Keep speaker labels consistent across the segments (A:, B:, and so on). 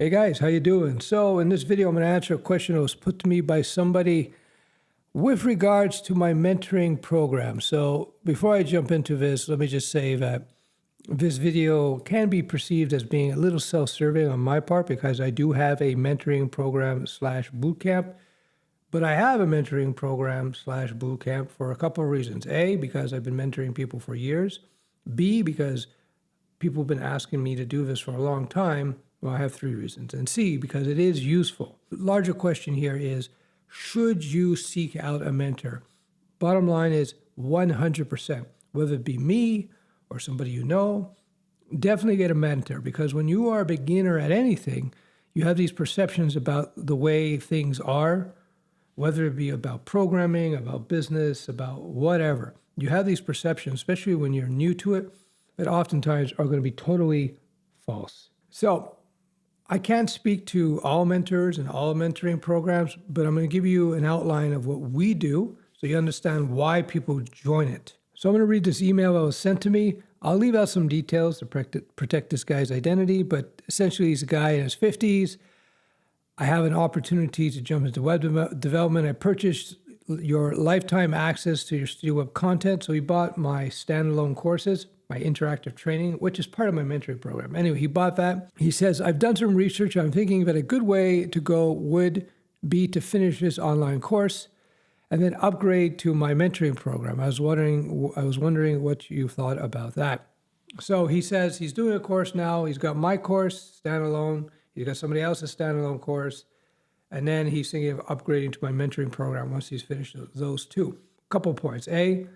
A: Hey guys, how you doing? So in this video, I'm going to answer a question that was put to me by somebody with regards to my mentoring program. So before I jump into this, let me just say that this video can be perceived as being a little self-serving on my part because I do have a mentoring program slash bootcamp, but I have a mentoring program slash bootcamp for a couple of reasons. A, because I've been mentoring people for years. B, because people have been asking me to do this for a long time. Well, I have 3 reasons. And C, because it is useful. The larger question here is, should you seek out a mentor? Bottom line is 100%. Whether it be me or somebody you know, definitely get a mentor, because when you are a beginner at anything, you have these perceptions about the way things are, whether it be about programming, about business, about whatever. You have these perceptions, especially when you're new to it, that oftentimes are going to be totally false. So I can't speak to all mentors and all mentoring programs, but I'm going to give you an outline of what we do so you understand why people join it. So I'm going to read this email that was sent to me. I'll leave out some details to protect this guy's identity, but essentially he's a guy in his 50s. I have an opportunity to jump into web development. I purchased your lifetime access to your Studioweb content, so he bought my standalone courses, my interactive training, which is part of my mentoring program. Anyway, he bought that. He says, I've done some research. I'm thinking that a good way to go would be to finish this online course and then upgrade to my mentoring program. I was wondering what you thought about that. So he says he's doing a course now. He's got my course, standalone. He's got somebody else's standalone course. And then he's thinking of upgrading to my mentoring program once he's finished those 2. Couple points. A,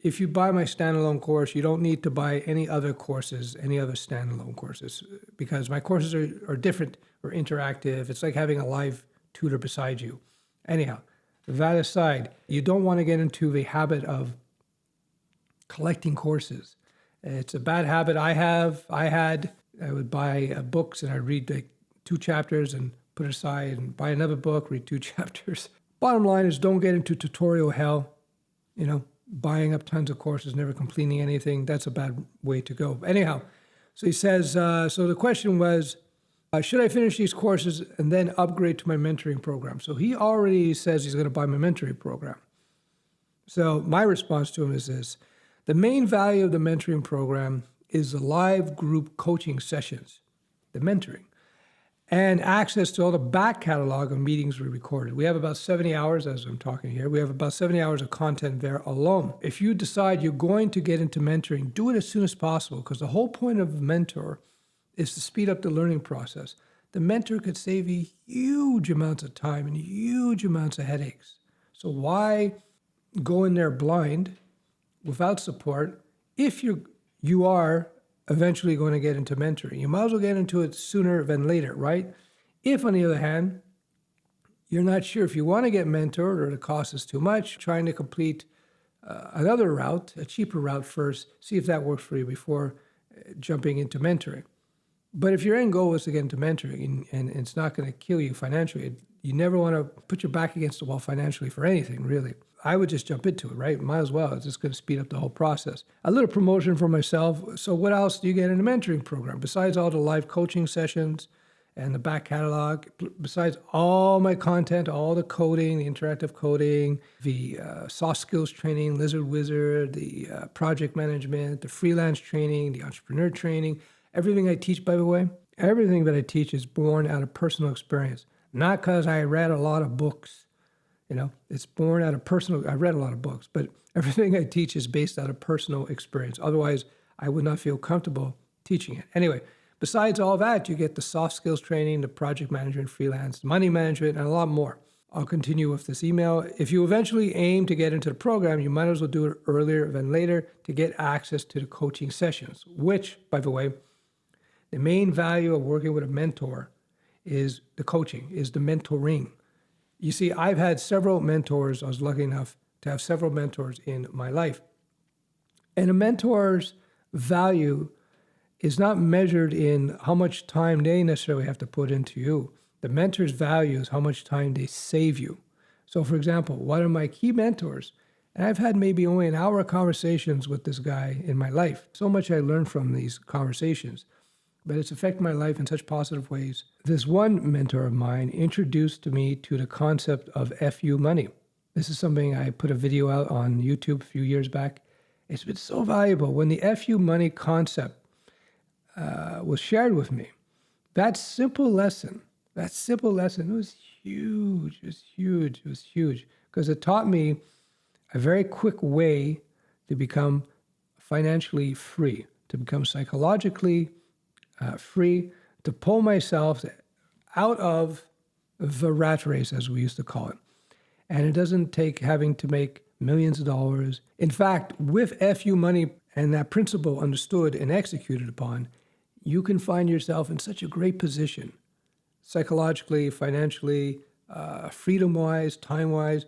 A: if you buy my standalone course, you don't need to buy any other courses, any other standalone courses, because my courses are different or interactive. It's like having a live tutor beside you. Anyhow, that aside, you don't want to get into the habit of collecting courses. It's a bad habit I had. I would buy books and I'd read like 2 chapters and put it aside and buy another book, read 2 chapters. Bottom line is, don't get into tutorial hell, buying up tons of courses, never completing anything. That's a bad way to go. Anyhow, so he says, so the question was, should I finish these courses and then upgrade to my mentoring program? So he already says he's going to buy my mentoring program. So my response to him is this: the main value of the mentoring program is the live group coaching sessions, the mentoring, and access to all the back catalog of meetings we recorded. We have about 70 hours, as I'm talking here, we have about 70 hours of content there alone. If you decide you're going to get into mentoring, do it as soon as possible, because the whole point of a mentor is to speed up the learning process. The mentor could save you huge amounts of time and huge amounts of headaches. So why go in there blind without support if you are eventually going to get into mentoring? You might as well get into it sooner than later, right? If, on the other hand, you're not sure if you want to get mentored or the cost is too much, trying to complete another route, a cheaper route first, see if that works for you before jumping into mentoring. But if your end goal is to get into mentoring and it's not going to kill you financially, you never want to put your back against the wall financially for anything, really. I would just jump into it, right? Might as well. It's just going to speed up the whole process. A little promotion for myself. So what else do you get in a mentoring program? Besides all the live coaching sessions and the back catalog, besides all my content, all the coding, the interactive coding, the soft skills training, Lizard Wizard, the project management, the freelance training, the entrepreneur training, everything I teach, by the way, everything that I teach is born out of personal experience. Not because I read a lot of books. It's born out of I read a lot of books, but everything I teach is based out of personal experience. Otherwise, I would not feel comfortable teaching it. Anyway, besides all that, you get the soft skills training, the project management, freelance, money management, and a lot more. I'll continue with this email. If you eventually aim to get into the program, you might as well do it earlier than later to get access to the coaching sessions, which, by the way, the main value of working with a mentor is the coaching, is the mentoring. You see, I've had several mentors. I was lucky enough to have several mentors in my life. And a mentor's value is not measured in how much time they necessarily have to put into you. The mentor's value is how much time they save you. So, for example, one of my key mentors, and I've had maybe only an hour conversations with this guy in my life. So much I learned from these conversations. but it's affected my life in such positive ways. This one mentor of mine introduced me to the concept of FU money. This is something I put a video out on YouTube a few years back. It's been so valuable. When the FU money concept was shared with me, that simple lesson was huge. It was huge because it taught me a very quick way to become financially free, to become psychologically free, to pull myself out of the rat race, as we used to call it. And it doesn't take having to make millions of dollars. In fact, with FU money and that principle understood and executed upon, you can find yourself in such a great position, psychologically, financially, freedom-wise, time-wise.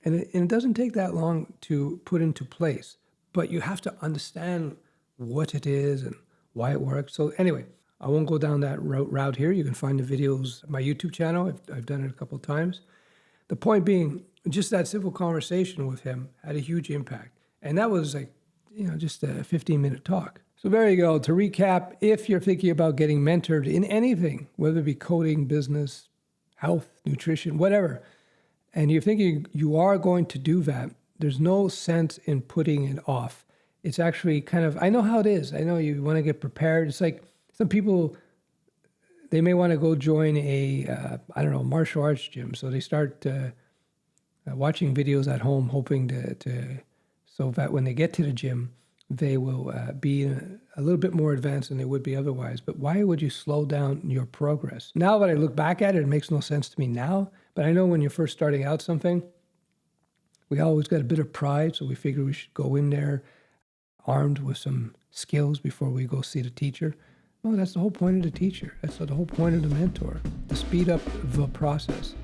A: And it doesn't take that long to put into place, but you have to understand what it is and why it works. So anyway, I won't go down that route here. You can find the videos on my YouTube channel. I've done it a couple of times. The point being, just that simple conversation with him had a huge impact. And that was like, just a 15-minute talk. So there you go. To recap, if you're thinking about getting mentored in anything, whether it be coding, business, health, nutrition, whatever, and you're thinking you are going to do that, there's no sense in putting it off. It's actually kind of, I know how it is. I know you want to get prepared. It's like some people, they may want to go join a, martial arts gym. So they start watching videos at home, hoping so that when they get to the gym, they will be a little bit more advanced than they would be otherwise. But why would you slow down your progress? Now that I look back at it, it makes no sense to me now. But I know when you're first starting out something, we always got a bit of pride. So we figure we should go in there armed with some skills before we go see the teacher. No, that's the whole point of the teacher. That's the whole point of the mentor, to speed up the process.